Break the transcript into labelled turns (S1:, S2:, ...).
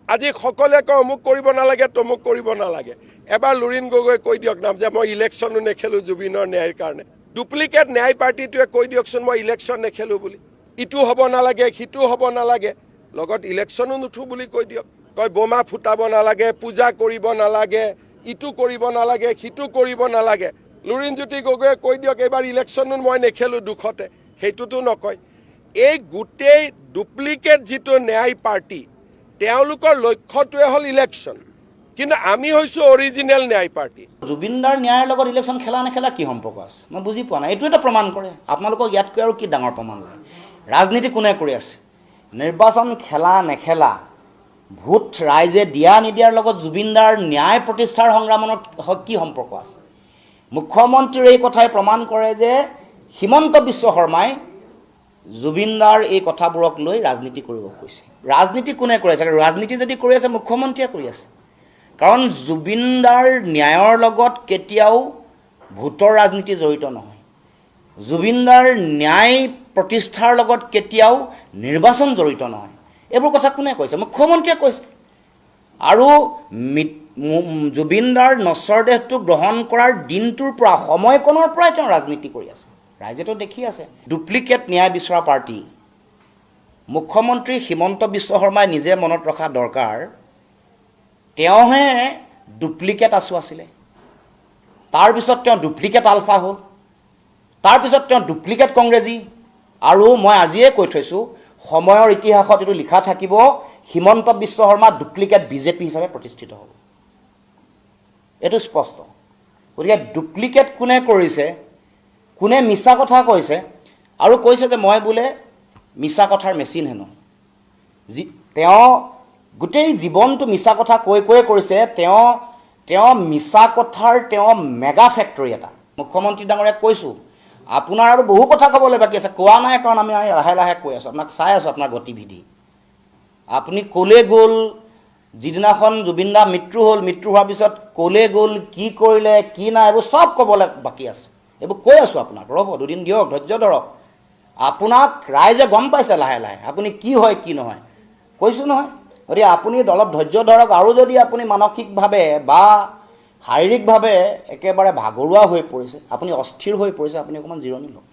S1: আজি সকলোৱে কয় অমুক কৰিব নালাগে তমুক কৰিব নালাগে এবাৰ লুৰিণ গগৈ কৈ দিয়ক নাম যে মই ইলেকশ্যনো নেখেলোঁ জুবিনৰ ন্যায়ৰ কাৰণে ডুপ্লিকেট ন্যায় পাৰ্টিটোৱে কৈ দিয়কচোন মই ইলেকশ্যন নেখেলোঁ বুলি ইটো হ'ব নালাগে সিটো হ'ব নালাগে লগত ইলেকশ্যনো নুঠো বুলি কৈ দিয়ক কয় বোমা ফুটাব নালাগে পূজা কৰিব নালাগে ইটো কৰিব নালাগে সিটো কৰিব নালাগে লুৰিণজ্যোতি গগৈয়ে কৈ দিয়ক এইবাৰ ইলেকশ্যনো মই নেখেলোঁ দুখতে সেইটোতো নকয় এই গোটেই ডুপ্লিকেট যিটো ন্যায় পাৰ্টি তেওঁলোকৰ লক্ষ্যটোৱে হ'ল ইলেকশ্যন কিন্তু আমি হৈছোঁ অৰিজিনেল ন্যায় পাৰ্টি
S2: জুবিনদাৰ ন্যায়ৰ লগত ইলেকশ্যন খেলা নেখেলা কি সম্পৰ্ক আছে মই বুজি পোৱা নাই এইটো এটা প্ৰমাণ কৰে আপোনালোকক ইয়াতকৈ আৰু কি ডাঙৰ প্ৰমাণ লাগে ৰাজনীতি কোনে কৰি আছে নিৰ্বাচন খেলা নেখেলা ভোট ৰাইজে দিয়া নিদিয়াৰ লগত জুবিনদাৰ ন্যায় প্ৰতিষ্ঠাৰ সংগ্ৰামৰ কি সম্পৰ্ক আছে মুখ্যমন্ত্ৰীৰ এই কথাই প্ৰমাণ কৰে যে হিমন্ত বিশ্ব শৰ্মাই জুবিনদাৰ এই কথাবোৰক লৈ ৰাজনীতি কৰিব কৈছে ৰাজনীতি কোনে কৰি আছে ৰাজনীতি যদি কৰি আছে মুখ্যমন্ত্ৰীয়ে কৰি আছে কাৰণ জুবিনদাৰ ন্যায়ৰ লগত কেতিয়াও ভোটৰ ৰাজনীতি জড়িত নহয় জুবিনদাৰ ন্যায় প্ৰতিষ্ঠাৰ লগত কেতিয়াও নিৰ্বাচন জড়িত নহয় এইবোৰ কথা কোনে কৈছে মুখ্যমন্ত্ৰীয়ে কৈছে আৰু জুবিনদাৰ নশ্বৰ দেহটো গ্ৰহণ কৰাৰ দিনটোৰ পৰা সময়কণৰ পৰাই তেওঁ ৰাজনীতি কৰি আছে ৰাইজেতো দেখি আছে ডুপ্লিকেট ন্যায় বিচৰা পাৰ্টি মুখ্যমন্ত্ৰী হিমন্ত বিশ্ব শৰ্মাই নিজে মনত ৰখা দৰকাৰ তেওঁহে ডুপ্লিকেট আছু আছিলে তাৰপিছত তেওঁ ডুপ্লিকেট আলফা হ'ল তাৰপিছত তেওঁ ডুপ্লিকেট কংগ্ৰেছী আৰু মই আজিয়ে কৈ থৈছোঁ সময়ৰ ইতিহাসত এইটো লিখা থাকিব হিমন্ত বিশ্ব শৰ্মা ডুপ্লিকেট বিজেপি হিচাপে প্ৰতিষ্ঠিত হ'ব এইটো স্পষ্ট গতিকে ডুপ্লিকেট কোনে কৰিছে কোনে মিছা কথা কৈছে আৰু কৈছে যে মই বোলে মিছা কথাৰ মেচিন হেনো তেওঁ গোটেই জীৱনটো মিছা কথা কৈ কৰিছে তেওঁ মিছা কথাৰ তেওঁ মেগা ফেক্টৰী এটা মুখ্যমন্ত্ৰী ডাঙৰীয়াক কৈছোঁ আপোনাৰ আৰু বহু কথা ক'বলৈ বাকী আছে কোৱা নাই কাৰণ আমি লাহে লাহে কৈ আছোঁ আপোনাক চাই আছোঁ আপোনাৰ গতিবিধি আপুনি ক'লে গ'ল যিদিনাখন জুবিনদা মৃত্যু হ'ল মৃত্যু হোৱাৰ পিছত ক'লে গ'ল কি কৰিলে কি নাই এইবোৰ চব ক'বলৈ বাকী আছে এইবোৰ কৈ আছোঁ আপোনাক ৰ'ব দুদিন দিয়ক ধৈৰ্য ধৰক আপোনাক ৰাইজে গম পাইছে লাহে লাহে আপুনি কি হয় কি নহয় কৈছোঁ নহয় গতিকে আপুনি অলপ ধৈৰ্য ধৰক আৰু যদি আপুনি মানসিকভাৱে বা শাৰীৰিকভাৱে একেবাৰে ভাগৰুৱা হৈ পৰিছে আপুনি অস্থিৰ হৈ পৰিছে আপুনি অকণমান জিৰণি লওক